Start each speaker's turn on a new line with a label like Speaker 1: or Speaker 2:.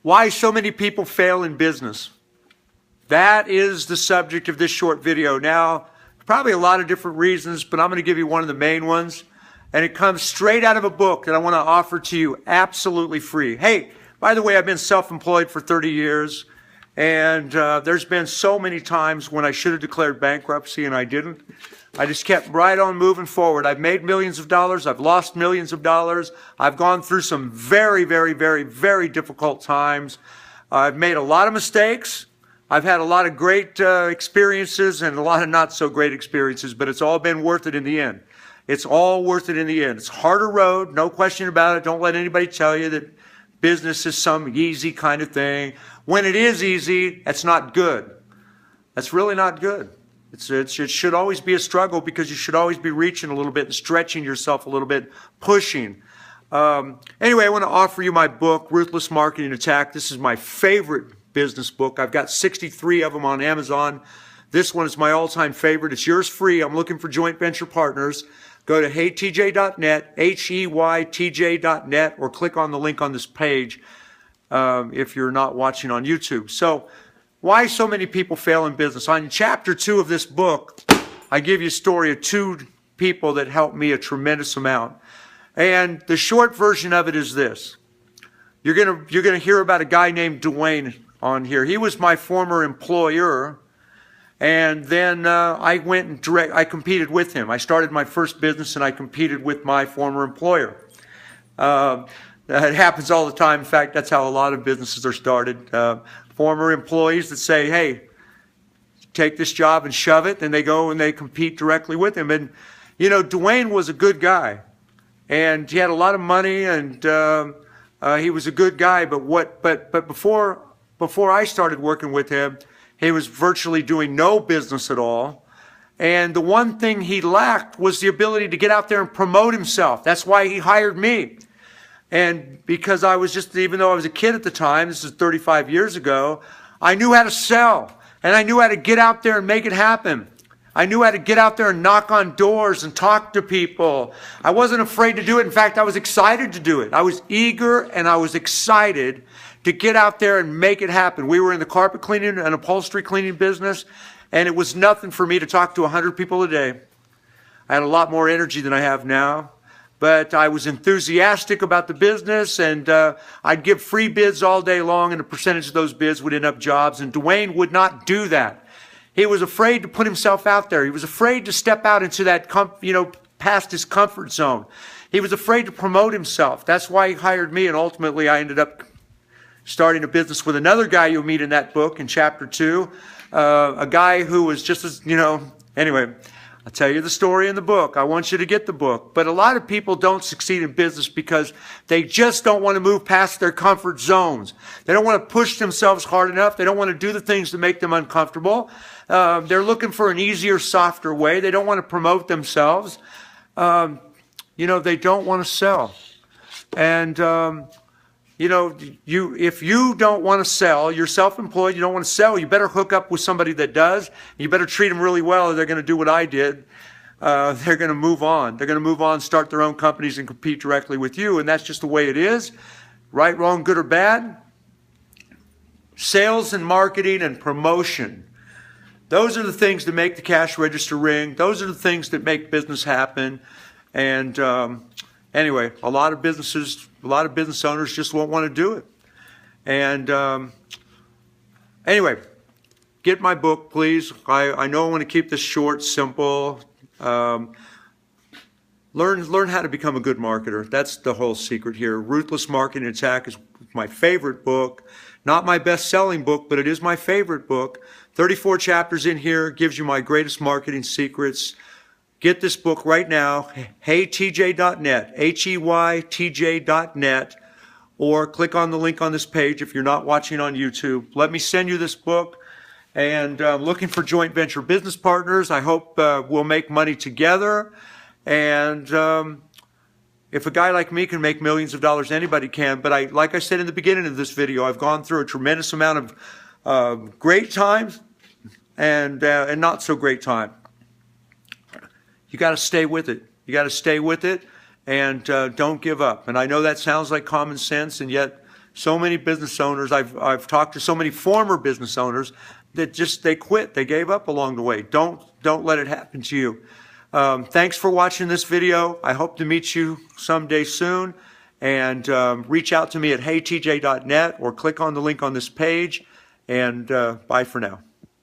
Speaker 1: Why so many people fail in business. That is the subject of this short video. Now, probably a lot of different reasons, but I'm going to give you one of the main ones. And it comes straight out of a book that I want to offer to you absolutely free. Hey, by the way, I've been self-employed for 30 years. And there's been so many times when I should have declared bankruptcy and I didn't. I just kept right on moving forward. I've made millions of dollars. I've lost millions of dollars. I've gone through some very, very, very, very difficult times. I've made a lot of mistakes. I've had a lot of great experiences and a lot of not so great experiences, but it's all been worth it in the end. It's all worth it in the end. It's a harder road, no question about it. Don't let anybody tell you that business is some easy kind of thing. When it is easy, that's not good. That's really not good. It should always be a struggle because you should always be reaching a little bit and stretching yourself a little bit, pushing. Anyway, I want to offer you my book, Ruthless Marketing Attack. This is my favorite business book. I've got 63 of them on Amazon. This one is my all-time favorite. It's yours free. I'm looking for joint venture partners. Go to heytj.net, heytj.net, or click on the link on this page if you're not watching on YouTube. So, why so many people fail in business? On chapter 2 of this book, I give you a story of 2 people that helped me a tremendous amount. And the short version of it is this. You're gonna hear about a guy named Dwayne on here. He was my former employer. And then I went and I competed with him. I started my first business and I competed with my former employer. It happens all the time. In fact, that's how a lot of businesses are started. Former employees that say, hey, take this job and shove it. Then they go and they compete directly with him. And, you know, Dwayne was a good guy. And he had a lot of money and he was a good guy. But before I started working with him, he was virtually doing no business at all. And the one thing he lacked was the ability to get out there and promote himself. That's why he hired me. And because I was just, even though I was a kid at the time, this is 35 years ago, I knew how to sell. And I knew how to get out there and make it happen. I knew how to get out there and knock on doors and talk to people. I wasn't afraid to do it. In fact, I was excited to do it. I was eager and I was excited to get out there and make it happen. We were in the carpet cleaning and upholstery cleaning business, and it was nothing for me to talk to 100 people a day. I had a lot more energy than I have now, but I was enthusiastic about the business, and I'd give free bids all day long, and a percentage of those bids would end up jobs, and Dwayne would not do that. He was afraid to put himself out there. He was afraid to step out into that, past his comfort zone. He was afraid to promote himself. That's why he hired me, and ultimately I ended up starting a business with another guy you'll meet in that book in chapter 2, a guy who was just as, anyway, I'll tell you the story in the book. I want you to get the book. But a lot of people don't succeed in business because they just don't want to move past their comfort zones. They don't want to push themselves hard enough. They don't want to do the things that make them uncomfortable. They're looking for an easier, softer way. They don't want to promote themselves. They don't want to sell. And, if you don't want to sell, you're self-employed, you don't want to sell, you better hook up with somebody that does. You better treat them really well or they're going to do what I did. They're going to move on. They're going to move on, start their own companies and compete directly with you. And that's just the way it is. Right, wrong, good or bad. Sales and marketing and promotion. Those are the things that make the cash register ring. Those are the things that make business happen. And anyway, a lot of business owners just won't want to do it. And anyway, get my book, please. I know I want to keep this short, simple. Learn how to become a good marketer. That's the whole secret here. Ruthless Marketing Attack is my favorite book. Not my best-selling book, but it is my favorite book. 34 chapters in here, gives you my greatest marketing secrets. Get this book right now, heytj.net, heytj.net, or click on the link on this page if you're not watching on YouTube. Let me send you this book, and I'm looking for joint venture business partners. I hope we'll make money together, and if a guy like me can make millions of dollars, anybody can. But like I said in the beginning of this video, I've gone through a tremendous amount of great times and not so great time. You got to stay with it. You got to stay with it and don't give up. And I know that sounds like common sense, and yet So many business owners, I've talked to so many former business owners that they quit, they gave up along the way. Don't let it happen to you. Thanks for watching this video. I hope to meet you someday soon. And reach out to me at heytj.net or click on the link on this page. And bye for now.